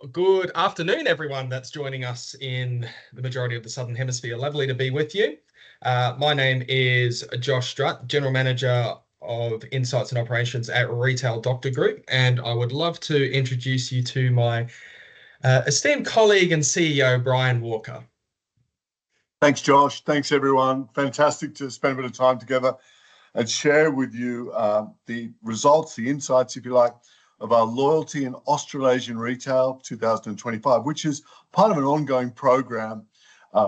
Good afternoon, everyone that's joining us in the majority of the Southern Hemisphere. Lovely to be with you. My name is Josh Strutt, General Manager of Insights and Operations at Ebeltoft Group, and I would love to introduce you to my esteemed colleague and CEO, Brian Walker. Thanks, Josh. Thanks, everyone. Fantastic to spend a bit of time together and share with you the results, the insights, if you like, of our Loyalty in Australasian Retail 2025, which is part of an ongoing program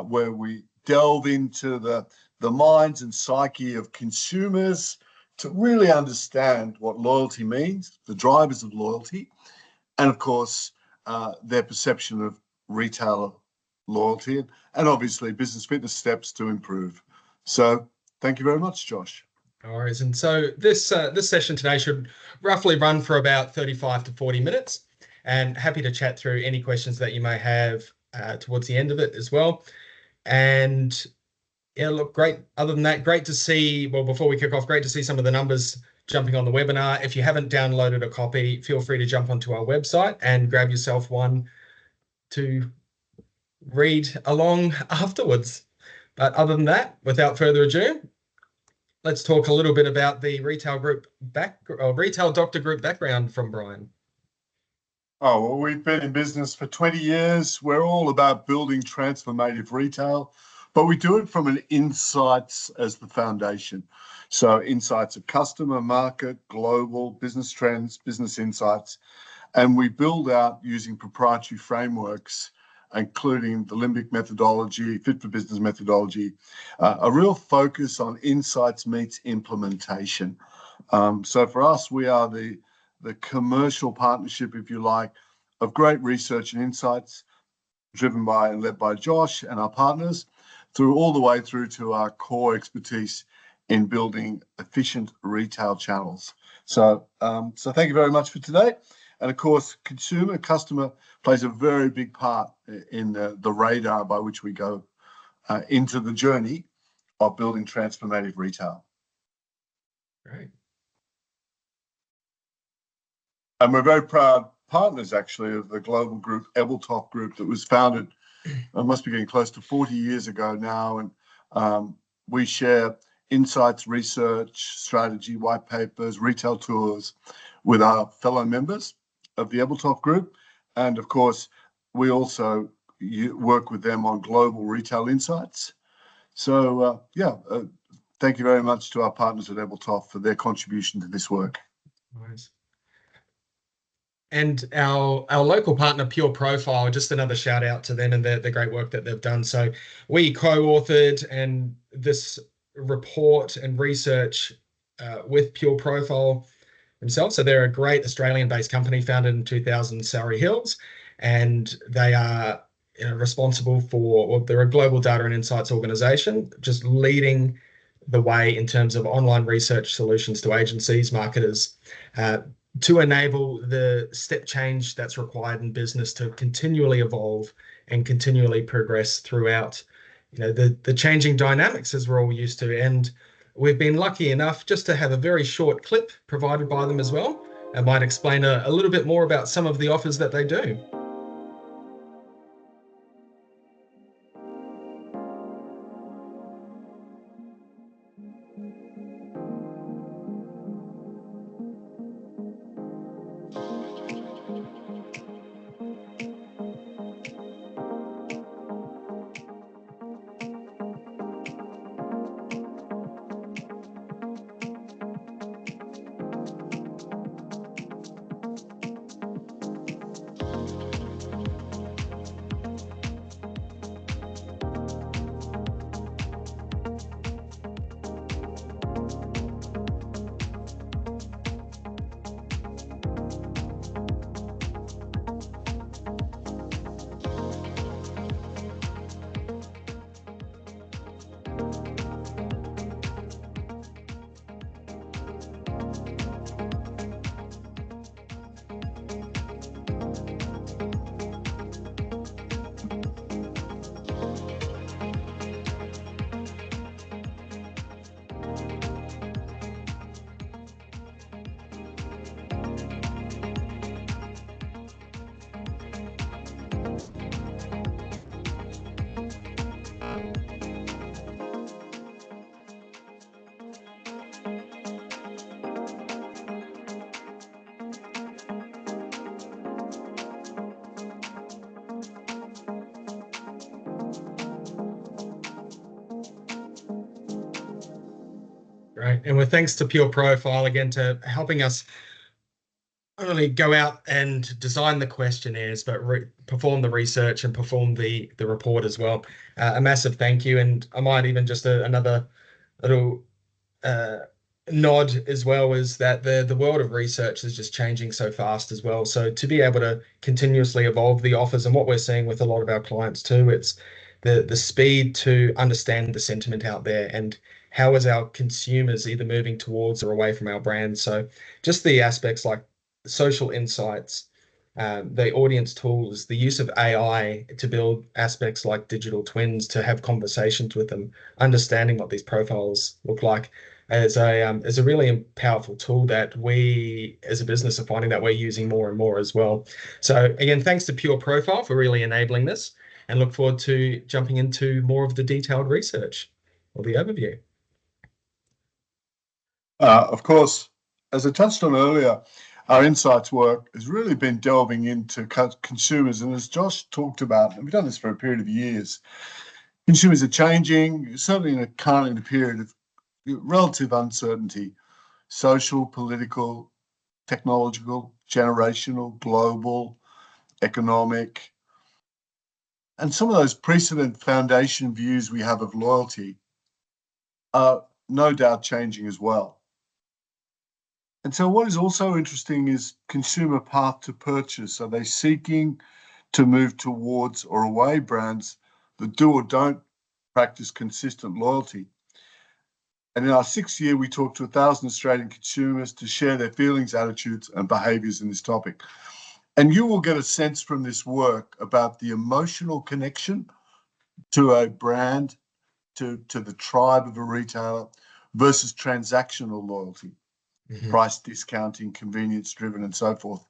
where we delve into the minds and psyche of consumers to really understand what loyalty means, the drivers of loyalty, and of course, their perception of retailer loyalty, and obviously business fitness steps to improve. So thank you very much, Josh. No worries. And so this session today should roughly run for about 35 to 40 minutes, and happy to chat through any questions that you may have towards the end of it as well. And yeah, look, great. Other than that, great to see, well, before we kick off, great to see some of the numbers jumping on the webinar. If you haven't downloaded a copy, feel free to jump onto our website and grab yourself one to read along afterwards. But other than that, without further ado, let's talk a little bit about the Retail Doctor Group background from Brian. Oh, well, we've been in business for 20 years. We're all about building transformative retail, but we do it from an insights as the foundation. So insights of customer, market, global, business trends, business insights, and we build out using proprietary frameworks, including the Limbic methodology, fit for business methodology, a real focus on insights meets implementation. So for us, we are the commercial partnership, if you like, of great research and insights driven by and led by Josh and our partners all the way through to our core expertise in building efficient retail channels. So thank you very much for today. And of course, customer plays a very big part in the radar by which we go into the journey of building transformative retail. Great. And we're very proud partners, actually, of the global group, Ebeltoft Group, that was founded, it must be getting close to 40 years ago now. And we share insights, research, strategy, white papers, retail tours with our fellow members of the Ebeltoft Group. And of course, we also work with them on global retail insights. So thank you very much to our partners at Ebeltoft for their contribution to this work. Nice. And our local partner, Pureprofile, just another shout out to them and the great work that they've done. So we co-authored and this report and research with Pureprofile themselves. So they're a great Australian-based company founded in 2000, Surrey Hills, and they are responsible for, or they're a global data and insights organization, just leading the way in terms of online research solutions to agencies, marketers, to enable the step change that's required in business to continually evolve and continually progress throughout, the changing dynamics as we're all used to. And we've been lucky enough just to have a very short clip provided by them as well. I might explain a little bit more about some of the offers that they do. Right. And with thanks to Pureprofile again to helping us not only go out and design the questionnaires, but perform the research and perform the report as well. A massive thank you. And I might even just another little uh, nod as well is that the world of research is just changing so fast as well. So to be able to continuously evolve the offers, and what we're seeing with a lot of our clients too, it's the speed to understand the sentiment out there and how is our consumers either moving towards or away from our brand. So just the aspects like social insights, the audience tools, the use of AI to build aspects like digital twins to have conversations with them, understanding what these profiles look like as a really powerful tool that we as a business are finding that we're using more and more as well. So again, thanks to Pureprofile for really enabling this, and look forward to jumping into more of the detailed research or the overview. Of course, as I touched on earlier, our insights work has really been delving into consumers. And as Josh talked about, and we've done this for a period of years, consumers are changing, certainly currently in a period of relative uncertainty, social, political, technological, generational, global, economic. And some of those precedent foundation views we have of loyalty are no doubt changing as well. And so what is also interesting is consumer path to purchase. Are they seeking to move towards or away brands that do or don't practice consistent loyalty? And in our 6th year, we talked to 1,000 Australian consumers to share their feelings, attitudes, and behaviours in this topic. And you will get a sense from this work about the emotional connection to a brand, to the tribe of a retailer versus transactional loyalty. Mm-hmm. Price discounting, convenience driven, and so forth.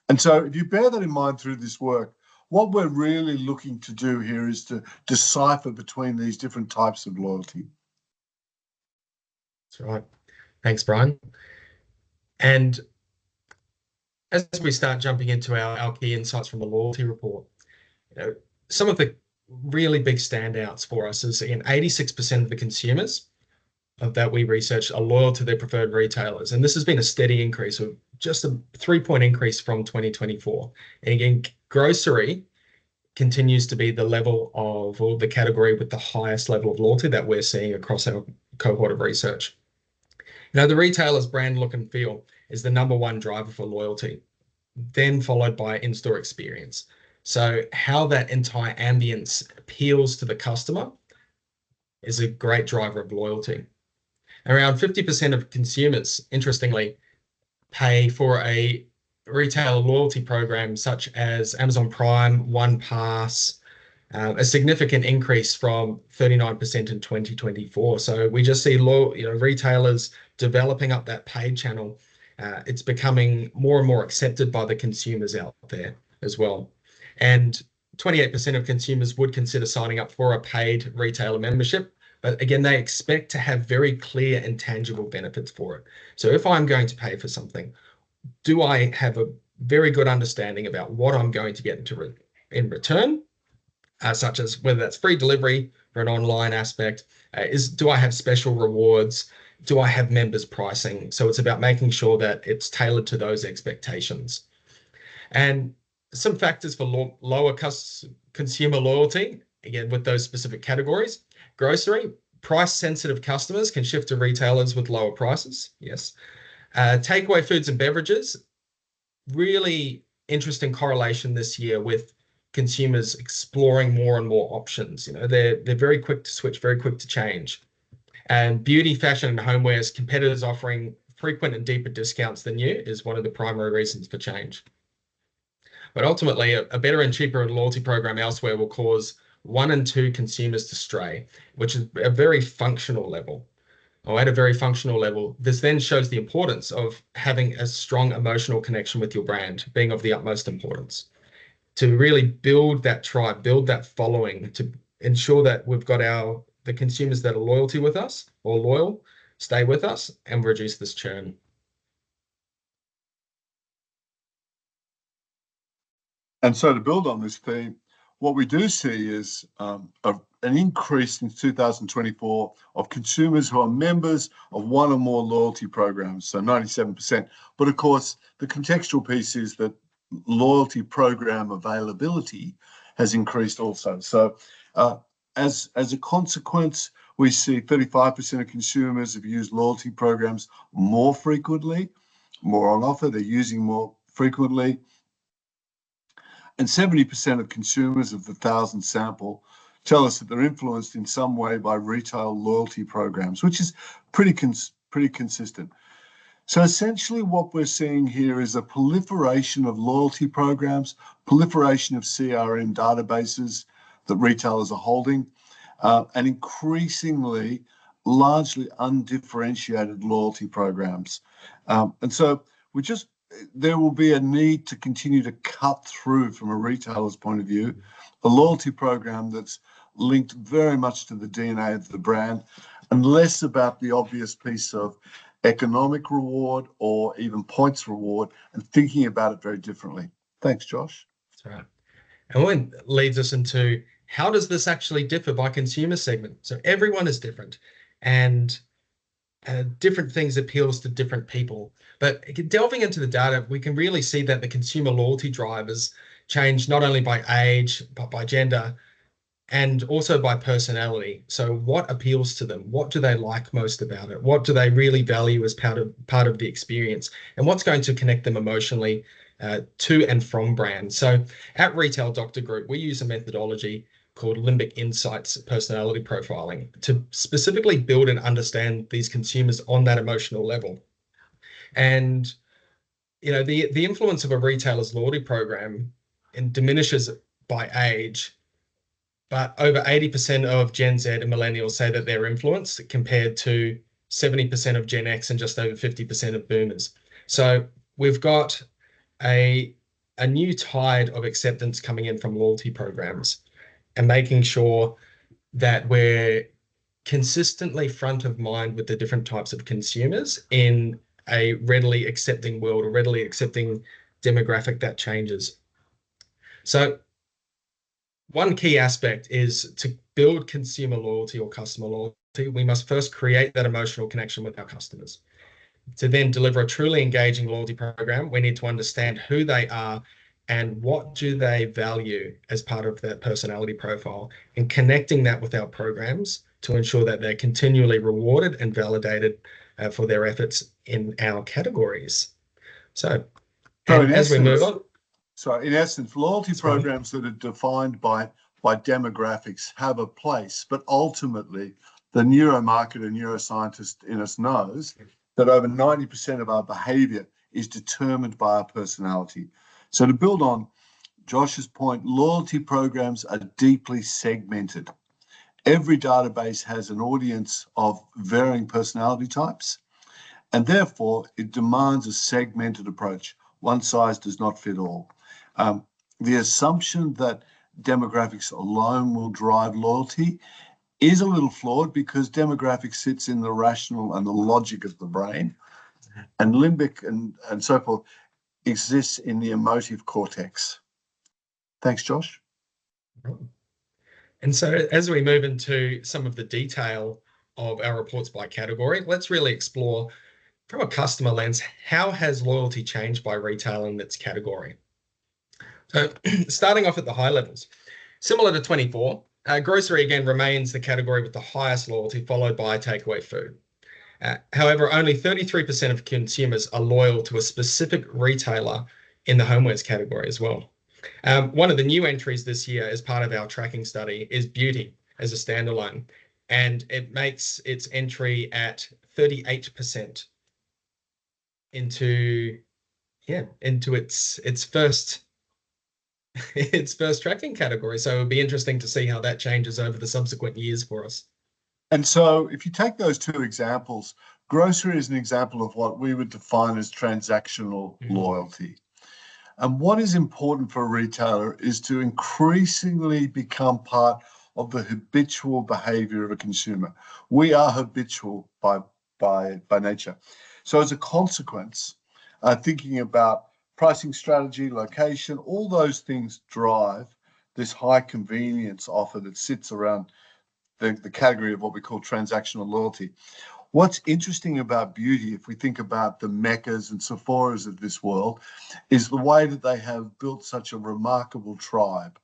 And so if you bear that in mind through this work, what we're really looking to do here is to decipher between these different types of loyalty. That's right. Thanks, Brian. And as we start jumping into our key insights from the loyalty report, some of the really big standouts for us is, again, 86% of the consumers that we researched are loyal to their preferred retailers. And this has been a steady increase of just a 3-point increase from 2024. And again, grocery continues to be the level of, or the category with the highest level of loyalty that we're seeing across our cohort of research. The retailer's brand look and feel is the #1 driver for loyalty, then followed by in-store experience. So how that entire ambience appeals to the customer is a great driver of loyalty. Around 50% of consumers, interestingly, pay for a retailer loyalty program such as Amazon Prime, OnePass, a significant increase from 39% in 2024. So we just see retailers developing up that paid channel. It's becoming more and more accepted by the consumers out there as well. And 28% of consumers would consider signing up for a paid retailer membership. But again, they expect to have very clear and tangible benefits for it. So if I'm going to pay for something, do I have a very good understanding about what I'm going to get in return, such as whether that's free delivery for an online aspect, do I have special rewards, do I have members pricing? So it's about making sure that it's tailored to those expectations. And some factors for lower consumer loyalty, again, with those specific categories. Grocery, price-sensitive customers can shift to retailers with lower prices. Yes. Takeaway foods and beverages, really interesting correlation this year with consumers exploring more and more options. They're very quick to switch, very quick to change. And beauty, fashion, and homewares, competitors offering frequent and deeper discounts than you is one of the primary reasons for change. But ultimately, a better and cheaper loyalty program elsewhere will cause 1 in 2 consumers to stray, which is a very functional level. Or at a very functional level, this then shows the importance of having a strong emotional connection with your brand being of the utmost importance. To really build that tribe, build that following, to ensure that we've got the consumers that are loyal stay with us and reduce this churn. And so to build on this theme, what we do see is an increase in 2024 of consumers who are members of one or more loyalty programs, so 97%. But of course, the contextual piece is that loyalty program availability has increased also. So as a consequence, we see 35% of consumers have used loyalty programs more frequently, more on offer, they're using more frequently. And 70% of consumers of the 1,000 sample tell us that they're influenced in some way by retail loyalty programs, which is pretty consistent. So essentially what we're seeing here is a proliferation of loyalty programs, proliferation of CRM databases that retailers are holding, and increasingly largely undifferentiated loyalty programs. And so there will be a need to continue to cut through, from a retailer's point of view, a loyalty program that's linked very much to the DNA of the brand and less about the obvious piece of economic reward or even points reward, and thinking about it very differently. Thanks, Josh. That's right. And what leads us into, how does this actually differ by consumer segment? So everyone is different, and different things appeals to different people. But delving into the data, we can really see that the consumer loyalty drivers change not only by age, but by gender, and also by personality. So what appeals to them? What do they like most about it? What do they really value as part of the experience? And what's going to connect them emotionally to and from brands? So at Retail Group, we use a methodology called Limbic Insights personality profiling to specifically build and understand these consumers on that emotional level. And the influence of a retailer's loyalty program diminishes by age, but over 80% of Gen Z and millennials say that they're influenced, compared to 70% of Gen X and just over 50% of boomers. So we've got a new tide of acceptance coming in from loyalty programs, and making sure that we're consistently front of mind with the different types of consumers in a readily accepting world, or readily accepting demographic that changes. So one key aspect is to build consumer loyalty or customer loyalty. We must first create that emotional connection with our customers. To then deliver a truly engaging loyalty program, we need to understand who they are and what do they value as part of their personality profile, and connecting that with our programs to ensure that they're continually rewarded and validated for their efforts in our categories. So as we move on. So in essence, loyalty programs that are defined by demographics have a place, but ultimately the neuromarketer, neuroscientist in us knows that over 90% of our behavior is determined by our personality. So to build on Josh's point, loyalty programs are deeply segmented. Every database has an audience of varying personality types, and therefore it demands a segmented approach. One size does not fit all. The assumption that demographics alone will drive loyalty is a little flawed, because demographics sits in the rational and the logic of the brain, and limbic and so forth exists in the emotive cortex. Thanks, Josh. And so as we move into some of the detail of our reports by category, let's really explore from a customer lens, how has loyalty changed by retail in its category? So starting off at the high levels, similar to 24, grocery again remains the category with the highest loyalty, followed by takeaway food. However, only 33% of consumers are loyal to a specific retailer in the homewares category as well. One of the new entries this year as part of our tracking study is beauty as a standalone, and it makes its entry at 38% into its first tracking category. So it would be interesting to see how that changes over the subsequent years for us. And so if you take those two examples, grocery is an example of what we would define as transactional loyalty. And what is important for a retailer is to increasingly become part of the habitual behavior of a consumer. We are habitual by nature. So as a consequence, thinking about pricing strategy, location, all those things drive this high convenience offer that sits around the category of what we call transactional loyalty. What's interesting about beauty, if we think about the Meccas and Sephoras of this world, is the way that they have built such a remarkable tribe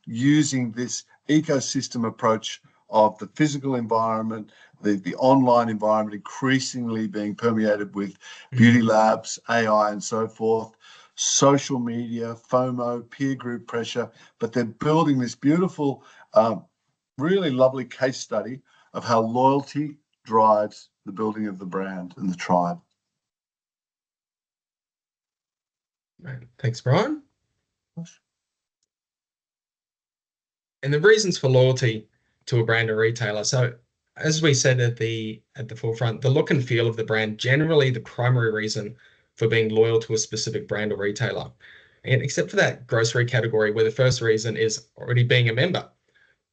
using this ecosystem approach of the physical environment, the online environment increasingly being permeated with beauty labs, AI, and so forth, social media, FOMO, peer group pressure, but they're building this beautiful, really lovely case study of how loyalty drives the building of the brand and the tribe. Right. Thanks, Brian. And the reasons for loyalty to a brand or retailer. So as we said at the forefront, the look and feel of the brand, generally the primary reason for being loyal to a specific brand or retailer. And except for that grocery category where the first reason is already being a member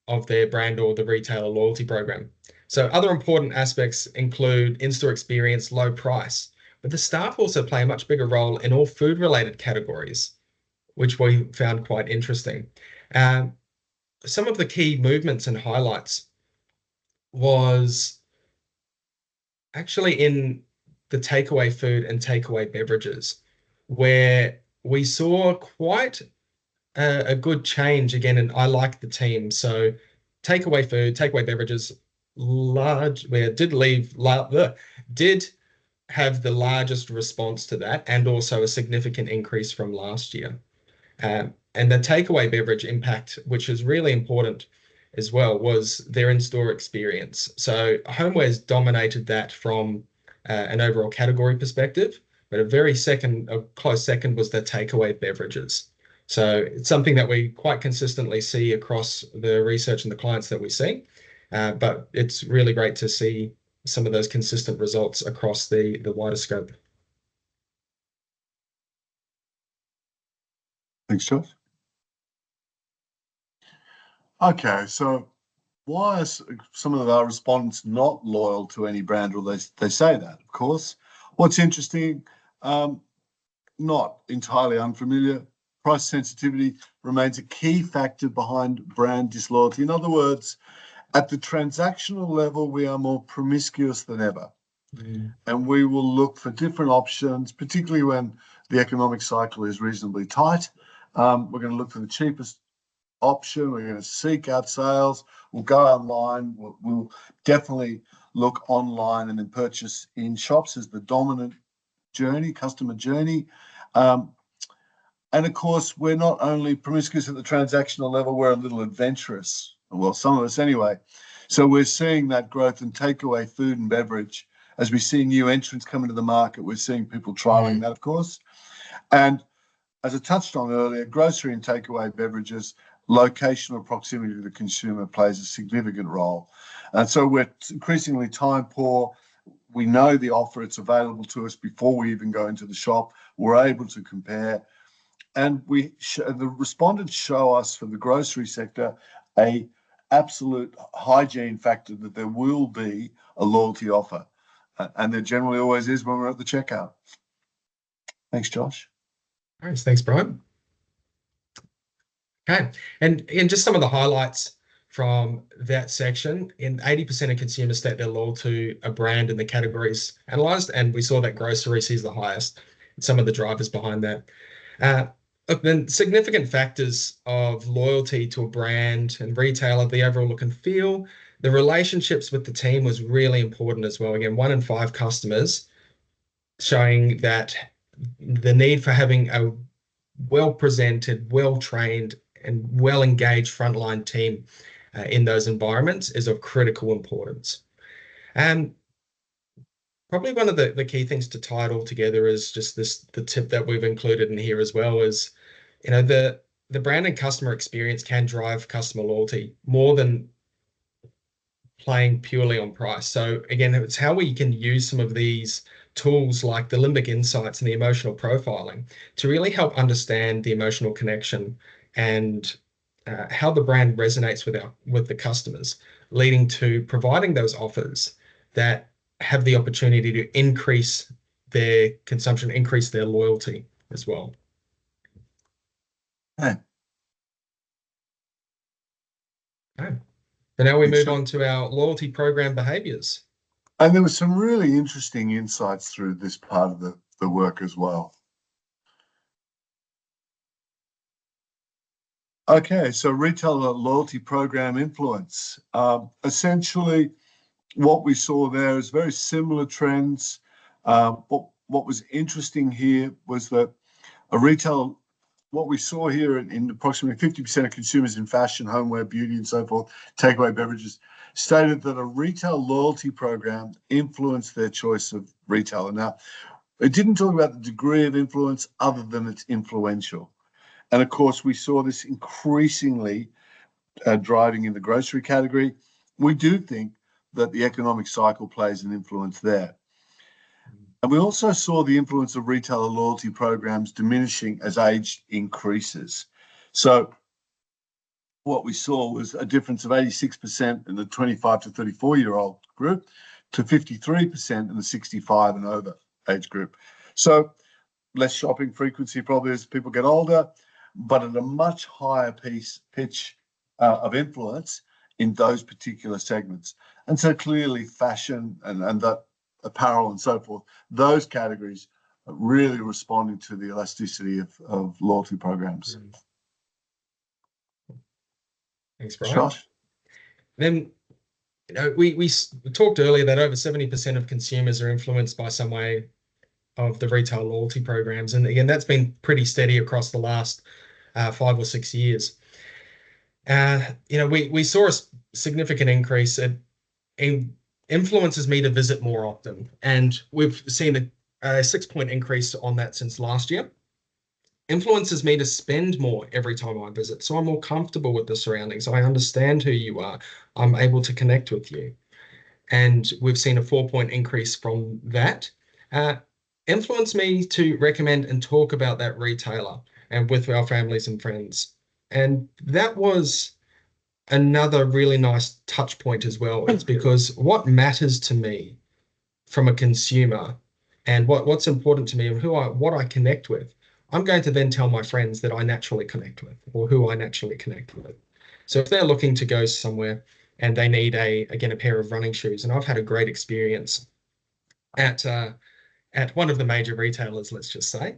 of their brand or the retailer loyalty program. So other important aspects include in-store experience, low price, but the staff also play a much bigger role in all food-related categories, which we found quite interesting. Some of the key movements and highlights was actually in the takeaway food and takeaway beverages, where we saw quite a good change again, and I like the team. So takeaway food, takeaway beverages, did have the largest response to that, and also a significant increase from last year. And the takeaway beverage impact, which is really important as well, was their in-store experience. So homewares dominated that from an overall category perspective, but a close second was the takeaway beverages. So it's something that we quite consistently see across the research and the clients that we see. But it's really great to see some of those consistent results across the wider scope. Thanks, Josh. Okay, so why are some of our respondents not loyal to any brand, or they say that, of course. What's interesting, not entirely unfamiliar, price sensitivity remains a key factor behind brand disloyalty. In other words, at the transactional level, we are more promiscuous than ever. And we will look for different options, particularly when the economic cycle is reasonably tight. We're going to look for the cheapest option. We're going to seek out sales. We'll go online. We'll definitely look online and then purchase in shops as the dominant journey, customer journey. And of course, we're not only promiscuous at the transactional level, we're a little adventurous. Well, some of us anyway. So we're seeing that growth in takeaway food and beverage. As we see new entrants come into the market, we're seeing people trialing that, of course. And as I touched on earlier, grocery and takeaway beverages, location or proximity to the consumer plays a significant role. And so we're increasingly time poor. We know the offer, it's available to us before we even go into the shop. We're able to compare. And the respondents show us for the grocery sector a absolute hygiene factor that there will be a loyalty offer. And there generally always is when we're at the checkout. Thanks, Josh. All right, thanks, Brian. Okay, and just some of the highlights from that section, 80% of consumers state they're loyal to a brand in the categories analysed, and we saw that grocery sees the highest, some of the drivers behind that. Then significant factors of loyalty to a brand and retailer, the overall look and feel, the relationships with the team was really important as well. Again, 1 in 5 customers showing that the need for having a well-presented, well-trained, and well-engaged frontline team in those environments is of critical importance. And probably one of the key things to tie it all together is just the tip that we've included in here as well is, the brand and customer experience can drive customer loyalty more than playing purely on price. So again, it's how we can use some of these tools like the Limbic Insights and the emotional profiling to really help understand the emotional connection and how the brand resonates with the customers, leading to providing those offers that have the opportunity to increase their consumption, increase their loyalty as well. Okay. Okay. So now we move on to our loyalty program behaviors. And there were some really interesting insights through this part of the work as well. Okay, so retailer loyalty program influence. Essentially, what we saw there is very similar trends. What was interesting here was that what we saw here in approximately 50% of consumers in fashion, homeware, beauty, and so forth, takeaway beverages, stated that a retail loyalty program influenced their choice of retailer. Now, it didn't talk about the degree of influence other than it's influential. And of course, we saw this increasingly driving in the grocery category. We do think that the economic cycle plays an influence there. And we also saw the influence of retailer loyalty programs diminishing as age increases. So what we saw was a difference of 86% in the 25 to 34-year-old group to 53% in the 65 and over age group. So less shopping frequency probably as people get older, but at a much higher pitch of influence in those particular segments. And so clearly fashion and that apparel and so forth, those categories are really responding to the elasticity of loyalty programs. Thanks, Brian. Josh? Then, we talked earlier that over 70% of consumers are influenced by some way of the retail loyalty programs. And again, that's been pretty steady across the last 5 or 6 years. We saw a significant increase in influences me to visit more often. And we've seen a 6-point increase on that since last year. Influences me to spend more every time I visit. So I'm more comfortable with the surroundings. I understand who you are. I'm able to connect with you. And we've seen a 4-point increase from that. Influence me to recommend and talk about that retailer and with our families and friends. And that was another really nice touch point as well. It's because what matters to me from a consumer and what's important to me and what I connect with, I'm going to then tell my friends that I naturally connect with or who I naturally connect with. So if they're looking to go somewhere and they need a pair of running shoes, and I've had a great experience at one of the major retailers, let's just say,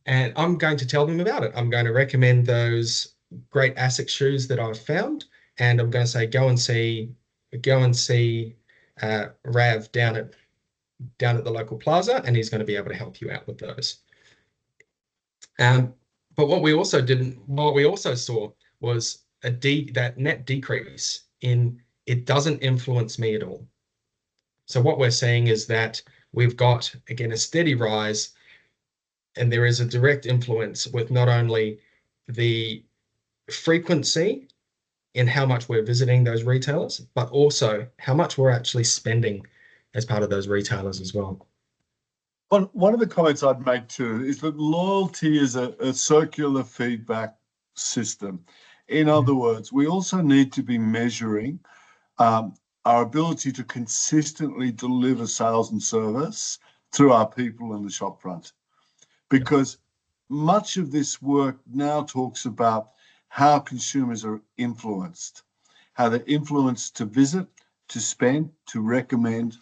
and I'm going to tell them about it. I'm going to recommend those great ASICS shoes that I've found, and I'm going to say, go and see Rav down at the local plaza, and he's going to be able to help you out with those. But what we also saw was that net decrease in it doesn't influence me at all. So what we're seeing is that we've got, again, a steady rise, and there is a direct influence with not only the frequency in how much we're visiting those retailers, but also how much we're actually spending as part of those retailers as well. One of the comments I'd make too is that loyalty is a circular feedback system. In other words, we also need to be measuring our ability to consistently deliver sales and service through our people in the shop front. Because much of this work now talks about how consumers are influenced, how they're influenced to visit, to spend, to recommend,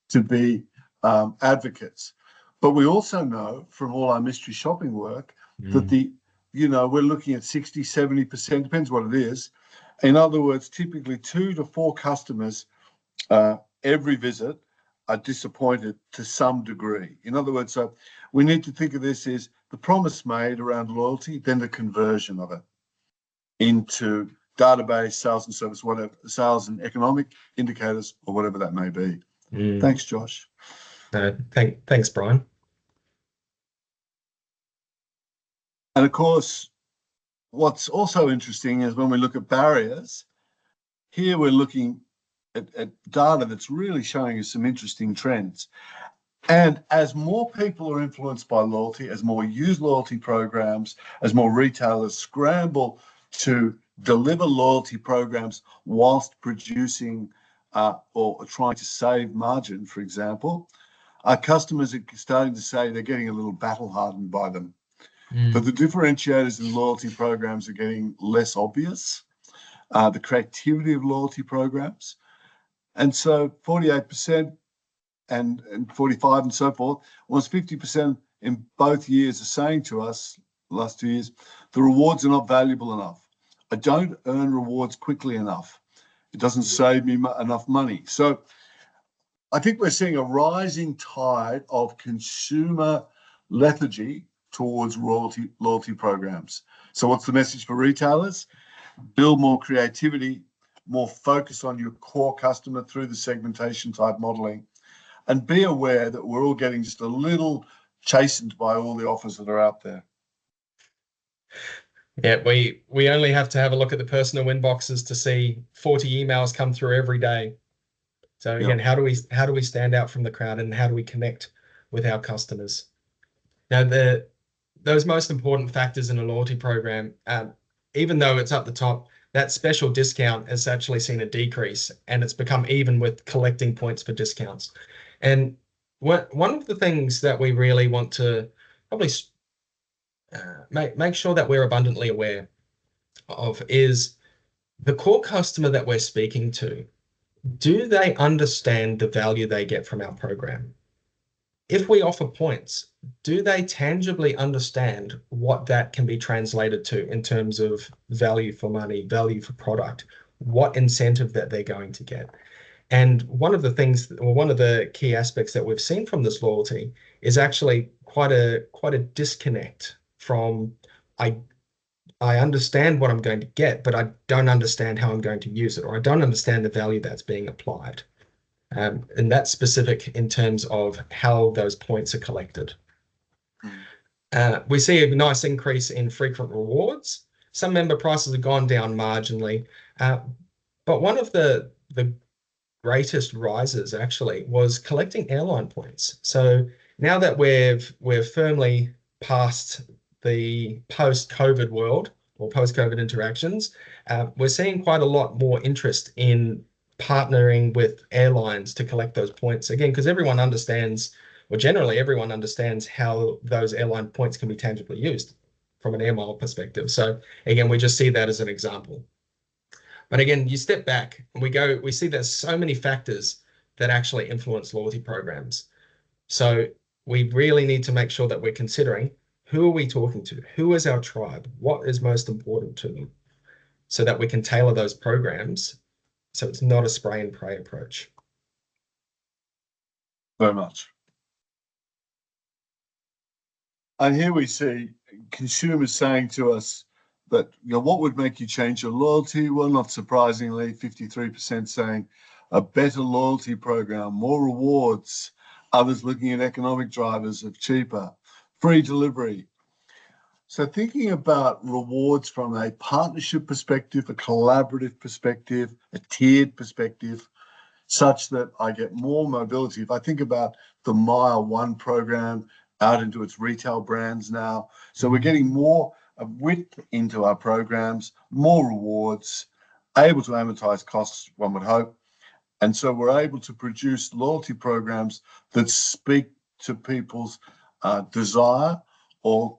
to be advocates. But we also know from all our mystery shopping work that we're looking at 60, 70%, depends what it is. In other words, typically 2 to 4 customers every visit are disappointed to some degree. In other words, so we need to think of this as the promise made around loyalty, then the conversion of it into database, sales and service, whatever, sales and economic indicators or whatever that may be. Thanks, Josh. Thanks, Brian. And of course, what's also interesting is when we look at barriers, here we're looking at data that's really showing us some interesting trends. And as more people are influenced by loyalty, as more use loyalty programs, as more retailers scramble to deliver loyalty programs whilst producing or trying to save margin, for example, our customers are starting to say they're getting a little battle hardened by them. But the differentiators in loyalty programs are getting less obvious. the creativity of loyalty programs. And so 48% and 45 and so forth, almost 50% in both years are saying to us, the last 2 years, the rewards are not valuable enough. I don't earn rewards quickly enough. It doesn't save me enough money. So I think we're seeing a rising tide of consumer lethargy towards loyalty programs. So what's the message for retailers? Build more creativity, more focus on your core customer through the segmentation type modeling, and be aware that we're all getting just a little chastened by all the offers that are out there. Yeah, we only have to have a look at the personal inboxes to see 40 emails come through every day. So again, how do we stand out from the crowd, and how do we connect with our customers? Now, those most important factors in a loyalty program, even though it's up the top, that special discount has actually seen a decrease, and it's become even with collecting points for discounts. And one of the things that we really want to probably make sure that we're abundantly aware of is the core customer that we're speaking to. Do they understand the value they get from our program? If we offer points, do they tangibly understand what that can be translated to in terms of value for money, value for product, what incentive that they're going to get? And one of the things, or one of the key aspects that we've seen from this loyalty is actually quite a disconnect from I understand what I'm going to get, but I don't understand how I'm going to use it, or I don't understand the value that's being applied. And that's specific in terms of how those points are collected. We see a nice increase in frequent rewards. Some member prices have gone down marginally, but one of the greatest rises actually was collecting airline points. So now that we're firmly past the post-COVID world or post-COVID interactions, we're seeing quite a lot more interest in partnering with airlines to collect those points. Again, because everyone understands, or generally everyone understands, how those airline points can be tangibly used from an air mile perspective. So again, we just see that as an example. But again, you step back and we see there's so many factors that actually influence loyalty programs. So we really need to make sure that we're considering, who are we talking to? Who is our tribe? What is most important to them? So that we can tailor those programs so it's not a spray and pray approach. Very much. And here we see consumers saying to us that, what would make you change your loyalty? Well, not surprisingly, 53% saying a better loyalty program, more rewards, others looking at economic drivers of cheaper, free delivery. So thinking about rewards from a partnership perspective, a collaborative perspective, a tiered perspective, such that I get more mobility. If I think about the Mile One program out into its retail brands now, so we're getting more width into our programs, more rewards, able to amortize costs, one would hope. And so we're able to produce loyalty programs that speak to people's desire or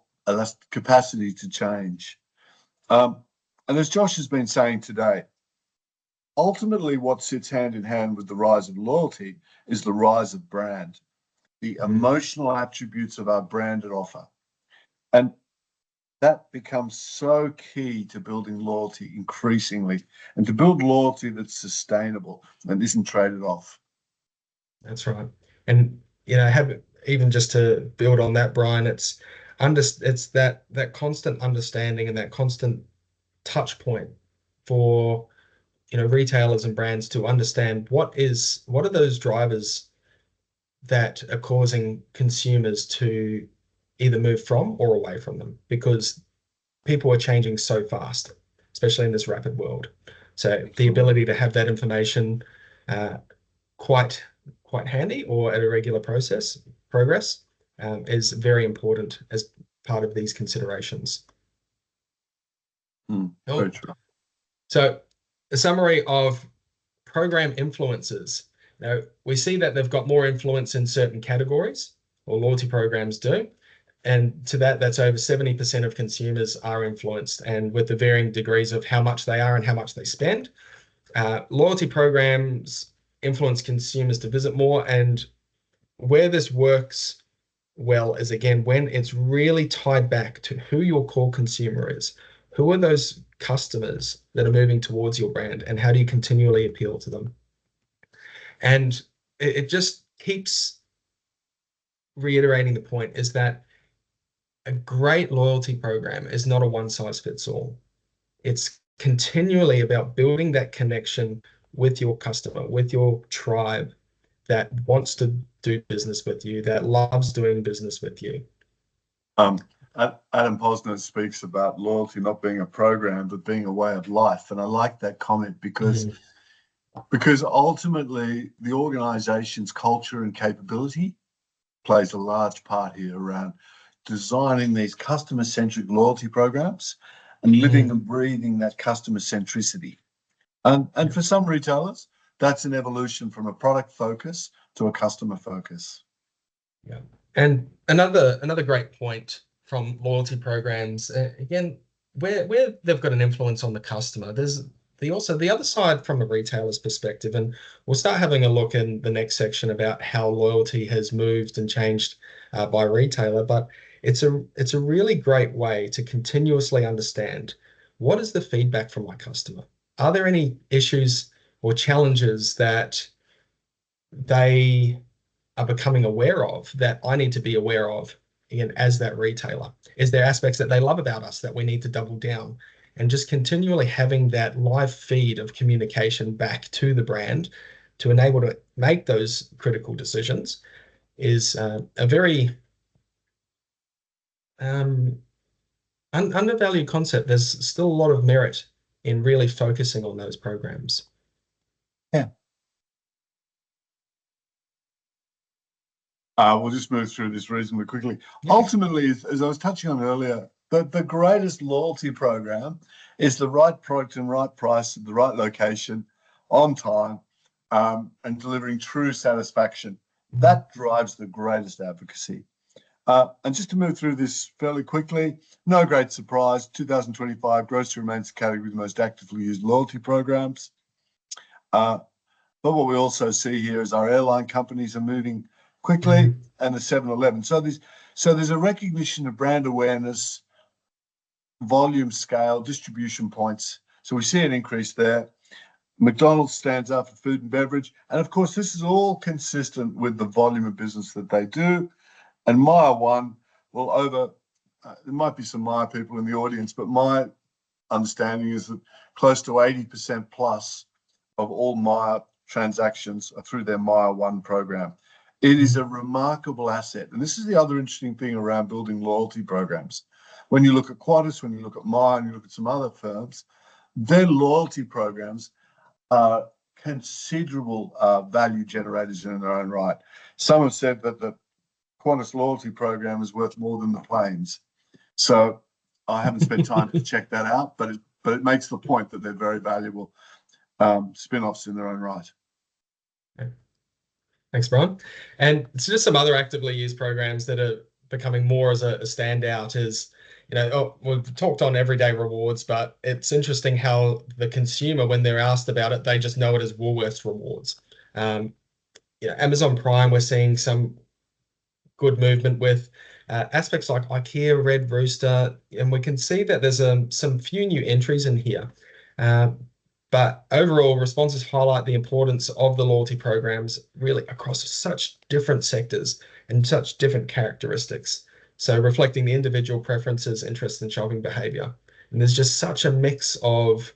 capacity to change. And as Josh has been saying today, ultimately what sits hand in hand with the rise of loyalty is the rise of brand, the emotional attributes of our branded offer. And that becomes so key to building loyalty increasingly, and to build loyalty that's sustainable and isn't traded off. That's right. And, even just to build on that, Brian, it's that constant understanding and that constant touch point for retailers and brands to understand what are those drivers that are causing consumers to either move from or away from them, because people are changing so fast, especially in this rapid world. So the ability to have that information quite handy or at a regular progress is very important as part of these considerations. Very true. So a summary of program influencers. Now, we see that they've got more influence in certain categories, or loyalty programs do. And to that, that's over 70% of consumers are influenced, and with the varying degrees of how much they are and how much they spend. Loyalty programs influence consumers to visit more, and where this works well is, again, when it's really tied back to who your core consumer is. Who are those customers that are moving towards your brand, and how do you continually appeal to them? And it just keeps reiterating the point is that a great loyalty program is not a one size fits all. It's continually about building that connection with your customer, with your tribe that wants to do business with you, that loves doing business with you. Adam Posner speaks about loyalty not being a program, but being a way of life. And I like that comment because ultimately the organization's culture and capability plays a large part here around designing these customer-centric loyalty programs and living and breathing that customer centricity. And for some retailers, that's an evolution from a product focus to a customer focus. Yeah. And another great point from loyalty programs, again, where they've got an influence on the customer, there's the other side from a retailer's perspective, and we'll start having a look in the next section about how loyalty has moved and changed by retailer. But it's a really great way to continuously understand what is the feedback from my customer. Are there any issues or challenges that they are becoming aware of that I need to be aware of, again, as that retailer? Is there aspects that they love about us that we need to double down? And just continually having that live feed of communication back to the brand to enable to make those critical decisions is a very undervalued concept. There's still a lot of merit in really focusing on those programs. Yeah. We'll just move through this reasonably quickly. Yeah. Ultimately, as I was touching on earlier, the greatest loyalty program is the right product and right price at the right location, on time, and delivering true satisfaction. That drives the greatest advocacy. And just to move through this fairly quickly, no great surprise, 2025, grocery remains the category with the most actively used loyalty programs. But what we also see here is our airline companies are moving quickly, and the 7-Eleven. So there's a recognition of brand awareness, volume, scale, distribution points. So we see an increase there. McDonald's stands out for food and beverage. And of course, this is all consistent with the volume of business that they do. And Myer One will there might be some Myer people in the audience, but my understanding is that close to 80% plus of all Myer transactions are through their Myer One program. It is a remarkable asset. And this is the other interesting thing around building loyalty programs. When you look at Qantas, when you look at Myer, and you look at some other firms, their loyalty programs are considerable value generators in their own right. Some have said that the Qantas loyalty program is worth more than the planes. So I haven't spent time to check that out, but it makes the point that they're very valuable spin-offs in their own right. Okay. Thanks, Brian. And it's just some other actively used programs that are becoming more as a standout is, we've talked on everyday rewards, but it's interesting how the consumer, when they're asked about it, they just know it as Woolworths rewards. Amazon Prime, we're seeing some good movement with aspects like IKEA, Red Rooster, and we can see that there's some few new entries in here. But overall, responses highlight the importance of the loyalty programs really across such different sectors and such different characteristics. So reflecting the individual preferences, interests, and shopping behavior. And there's just such a mix of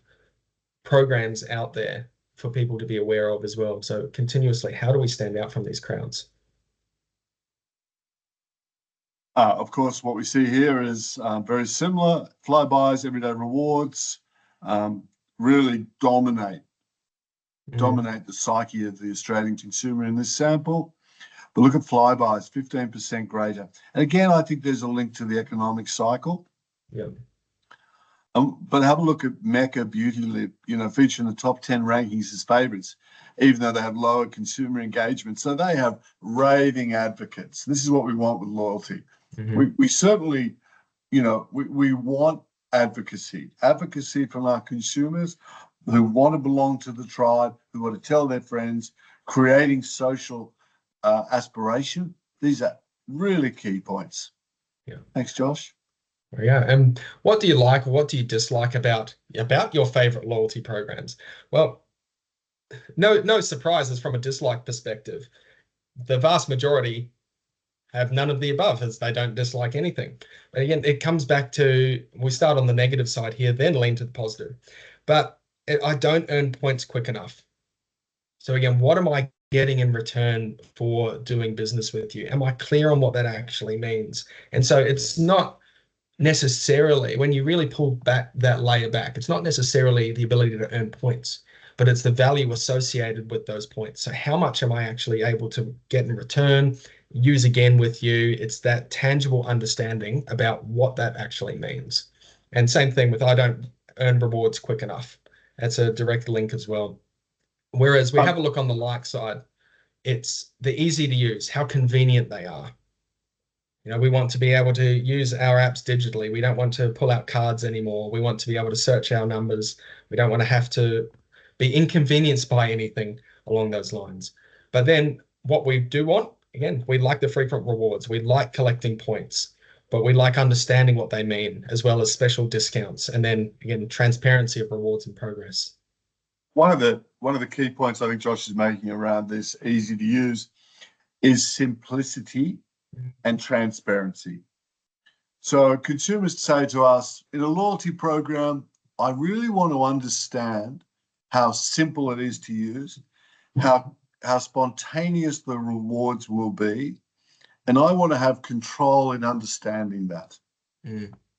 programs out there for people to be aware of as well. So continuously, how do we stand out from these crowds? Of course, what we see here is very similar. Flybys, everyday rewards, really dominate the psyche of the Australian consumer in this sample. But look at Flybys, 15% greater. And again, I think there's a link to the economic cycle. Yeah. But have a look at Mecca Beauty Lip, featuring the top 10 rankings as favourites, even though they have lower consumer engagement. So they have raving advocates. This is what we want with loyalty. We certainly, we want advocacy from our consumers who want to belong to the tribe, who want to tell their friends, creating social aspiration. These are really key points. Yeah. Thanks, Josh. Yeah. And what do you like or what do you dislike about your favorite loyalty programs? Well, no surprises from a dislike perspective. The vast majority have none of the above, as they don't dislike anything. But again, it comes back to, we start on the negative side here, then lean to the positive. But I don't earn points quick enough. So again, what am I getting in return for doing business with you? Am I clear on what that actually means? And so it's not necessarily, when you really pull back that layer back, it's not necessarily the ability to earn points, but it's the value associated with those points. So how much am I actually able to get in return, use again with you? It's that tangible understanding about what that actually means. And same thing with, I don't earn rewards quick enough. That's a direct link as well. Whereas we have a look on the like side, it's the easy to use, how convenient they are. We want to be able to use our apps digitally. We don't want to pull out cards anymore. We want to be able to search our numbers. We don't want to have to be inconvenienced by anything along those lines. But then what we do want, again, we like the frequent rewards. We like collecting points, but we like understanding what they mean, as well as special discounts. And then again, transparency of rewards and progress. One of the key points I think Josh is making around this easy to use is simplicity and transparency. So consumers say to us, in a loyalty program, I really want to understand how simple it is to use, how spontaneous the rewards will be, and I want to have control in understanding that.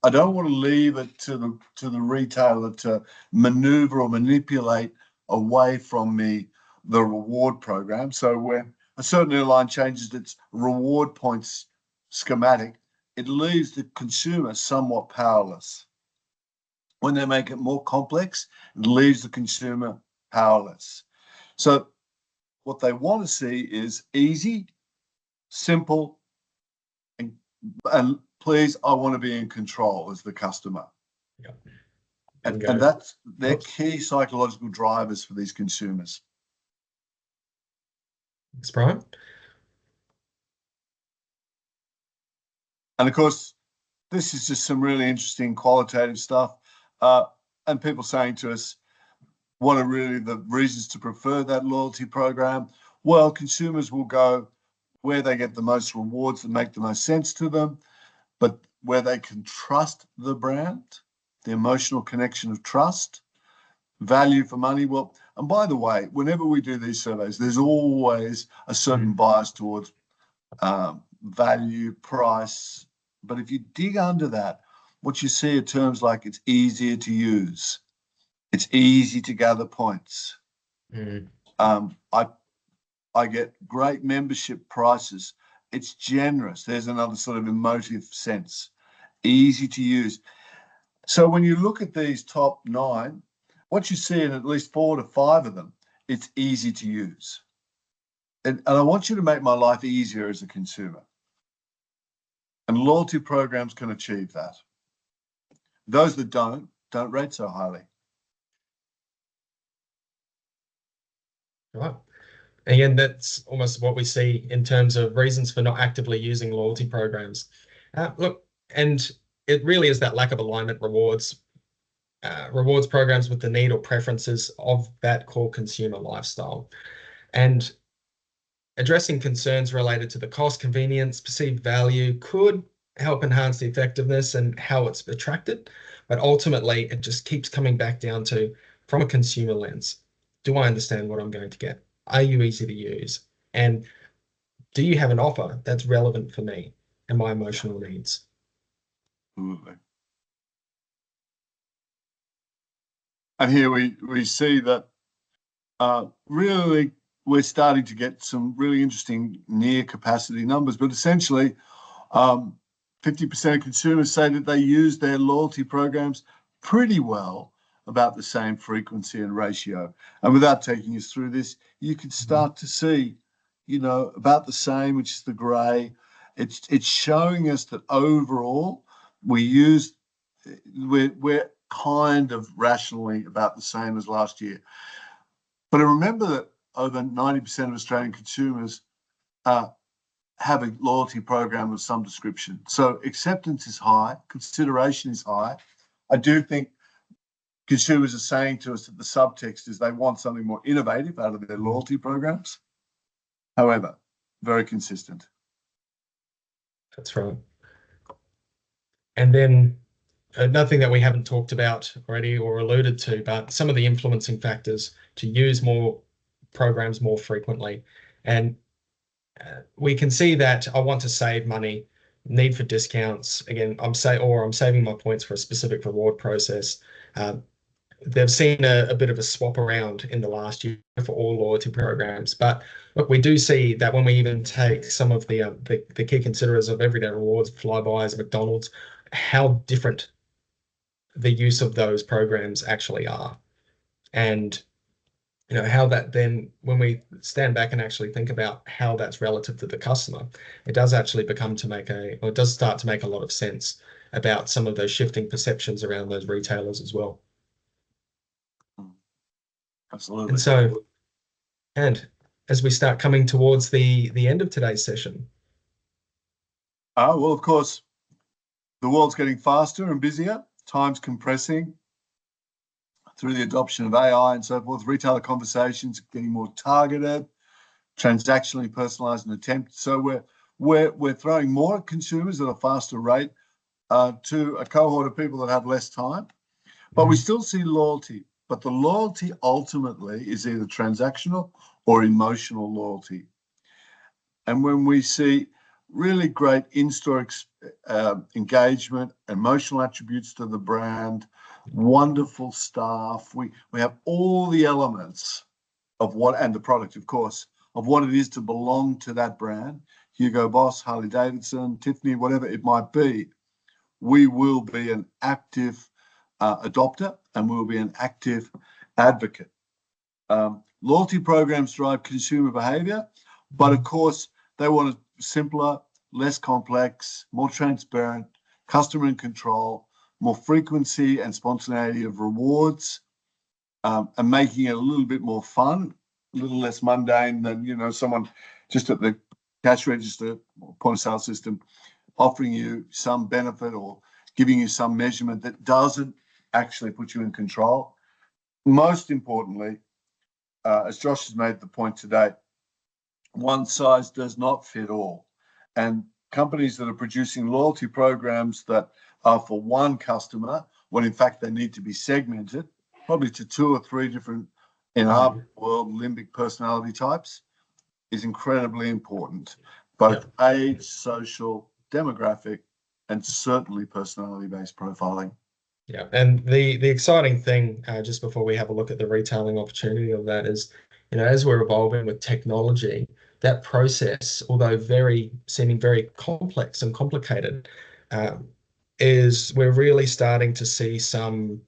I don't want to leave it to the retailer to maneuver or manipulate away from me the reward program. So when a certain airline changes its reward points schematic, it leaves the consumer somewhat powerless. When they make it more complex, it leaves the consumer powerless. So what they want to see is easy, simple, and please, I want to be in control as the customer. Yeah. And that's their key psychological drivers for these consumers. Thanks, Brian. And of course, this is just some really interesting qualitative stuff. And people saying to us, what are really the reasons to prefer that loyalty program? Well, consumers will go where they get the most rewards that make the most sense to them, but where they can trust the brand, the emotional connection of trust, value for money. Well, and by the way, whenever we do these surveys, there's always a certain bias towards value, price. But if you dig under that, what you see are terms like it's easier to use, it's easy to gather points. I get great membership prices. It's generous. There's another sort of emotive sense. Easy to use. So when you look at these top 9, what you see in at least 4 to 5 of them, it's easy to use. And I want you to make my life easier as a consumer. And loyalty programs can achieve that. Those that don't rate so highly. Right. Again, that's almost what we see in terms of reasons for not actively using loyalty programs. Look, and it really is that lack of alignment rewards programs with the need or preferences of that core consumer lifestyle. And addressing concerns related to the cost, convenience, perceived value could help enhance the effectiveness and how it's attracted. But ultimately, it just keeps coming back down to, from a consumer lens, do I understand what I'm going to get? Are you easy to use? And do you have an offer that's relevant for me and my emotional needs? Absolutely. And here we see that really we're starting to get some really interesting near capacity numbers, but essentially 50% of consumers say that they use their loyalty programs pretty well, about the same frequency and ratio. And without taking us through this, you could start to see, about the same, which is the grey. It's showing us that overall we're kind of rationally about the same as last year. But I remember that over 90% of Australian consumers have a loyalty program of some description. So acceptance is high, consideration is high. I do think consumers are saying to us that the subtext is they want something more innovative out of their loyalty programs. However, very consistent. That's right. And then nothing that we haven't talked about already or alluded to, but some of the influencing factors to use more programs more frequently. And we can see that I want to save money, need for discounts. Again, I'm saving my points for a specific reward process. They've seen a bit of a swap around in the last year for all loyalty programs. But look, we do see that when we even take some of the key considerers of everyday rewards, Flybuys, McDonald's, how different the use of those programs actually are. And how that then, when we stand back and actually think about how that's relative to the customer, it does actually it does start to make a lot of sense about some of those shifting perceptions around those retailers as well. Absolutely. And as we start coming towards the end of today's session. Well, of course, the world's getting faster and busier, time's compressing through the adoption of AI and so forth. Retailer conversations are getting more targeted, transactionally personalized and attempted. So we're throwing more at consumers at a faster rate to a cohort of people that have less time. But we still see loyalty. But the loyalty ultimately is either transactional or emotional loyalty. And when we see really great in-store engagement, emotional attributes to the brand, wonderful staff, we have all the elements of and the product, of course, of what it is to belong to that brand, Hugo Boss, Harley Davidson, Tiffany, whatever it might be, we will be an active adopter and we'll be an active advocate. Loyalty programs drive consumer behavior, but of course they want it simpler, less complex, more transparent, customer in control, more frequency and spontaneity of rewards, and making it a little bit more fun, a little less mundane than someone just at the cash register or point of sale system offering you some benefit or giving you some measurement that doesn't actually put you in control. Most importantly, as Josh has made the point today, one size does not fit all. And companies that are producing loyalty programs that are for one customer, when in fact they need to be segmented, probably to 2 or 3 different, in our world, limbic personality types, is incredibly important. Both age, social, demographic, and certainly personality-based profiling. Yeah, and the exciting thing, just before we have a look at the retailing opportunity of that, is, as we're evolving with technology, that process, although seeming very complex and complicated, is we're really starting to see some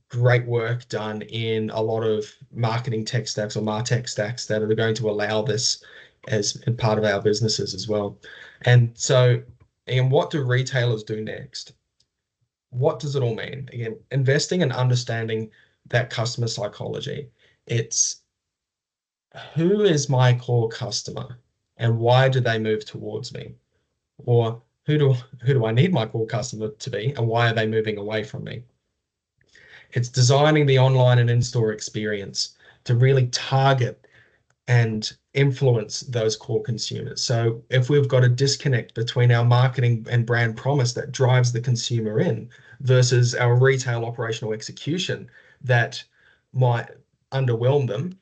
great work done in a lot of marketing tech stacks or MarTech stacks that are going to allow this as part of our businesses as well. And so, and what do retailers do next? What does it all mean? Again, investing and understanding that customer psychology. It's who is my core customer and why do they move towards me? Or who do I need my core customer to be and why are they moving away from me? It's designing the online and in-store experience to really target and influence those core consumers. So if we've got a disconnect between our marketing and brand promise that drives the consumer in versus our retail operational execution that might underwhelm them,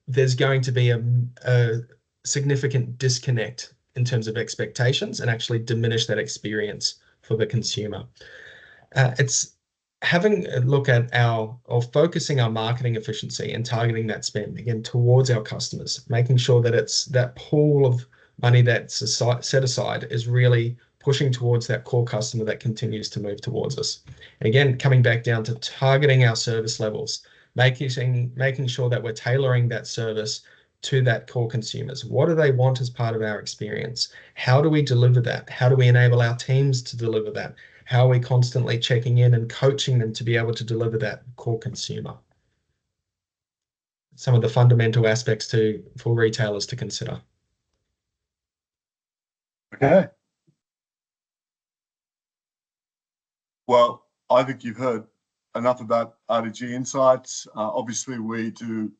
there's going to be a significant disconnect in terms of expectations and actually diminish that experience for the consumer. It's having a look at focusing our marketing efficiency and targeting that spend again towards our customers, making sure that it's that pool of money that's set aside is really pushing towards that core customer that continues to move towards us. And again, coming back down to targeting our service levels, making sure that we're tailoring that service to that core consumers. What do they want as part of our experience? How do we deliver that? How do we enable our teams to deliver that? How are we constantly checking in and coaching them to be able to deliver that core consumer? Some of the fundamental aspects for retailers to consider. Okay. Well, I think you've heard enough about RDG Insights. Obviously, we do,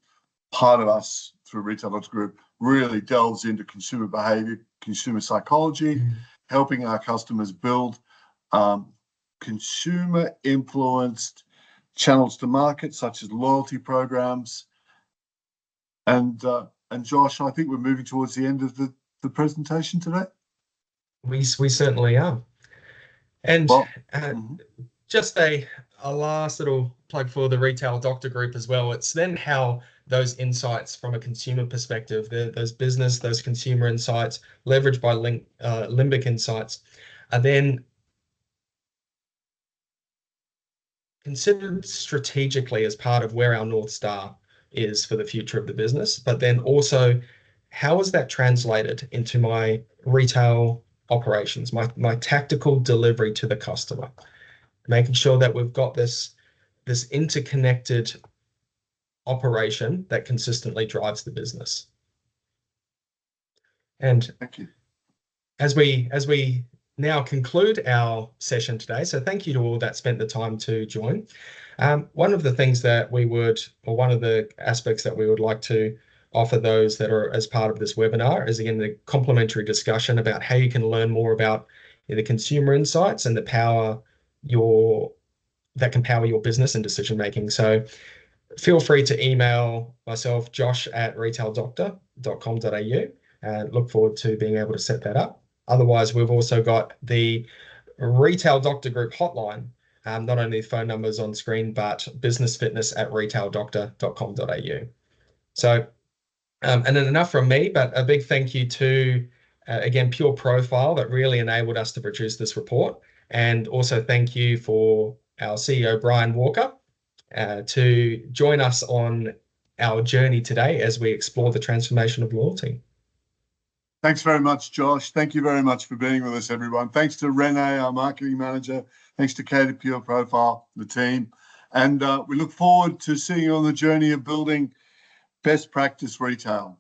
part of us through Retail Group really delves into consumer behavior, consumer psychology, helping our customers build consumer influenced channels to market, such as loyalty programs. And Josh, I think we're moving towards the end of the presentation today. We certainly are. And well, just a last little plug for the Retail Doctor Group as well. It's then how those insights from a consumer perspective, those business, those consumer insights leveraged by Limbic Insights, are then considered strategically as part of where our North Star is for the future of the business. But then also, how is that translated into my retail operations, my tactical delivery to the customer, making sure that we've got this interconnected operation that consistently drives the business. And thank you. As we now conclude our session today, so thank you to all that spent the time to join. One of the things that one of the aspects that we would like to offer those that are as part of this webinar is, again, the complimentary discussion about how you can learn more about the consumer insights and the power that can power your business and decision making. So feel free to email myself, josh@retaildoctor.com.au, and look forward to being able to set that up. Otherwise, we've also got the Retail Doctor Group hotline, not only the phone numbers on screen, but businessfitness@retaildoctor.com.au. So, and then enough from me, but a big thank you to, again, Pureprofile, that really enabled us to produce this report. And also thank you for our CEO, Brian Walker, to join us on our journey today as we explore the transformation of loyalty. Thanks very much, Josh. Thank you very much for being with us, everyone. Thanks to Renee, our marketing manager. Thanks to Kate at Pureprofile, the team. And we look forward to seeing you on the journey of building best practice retail.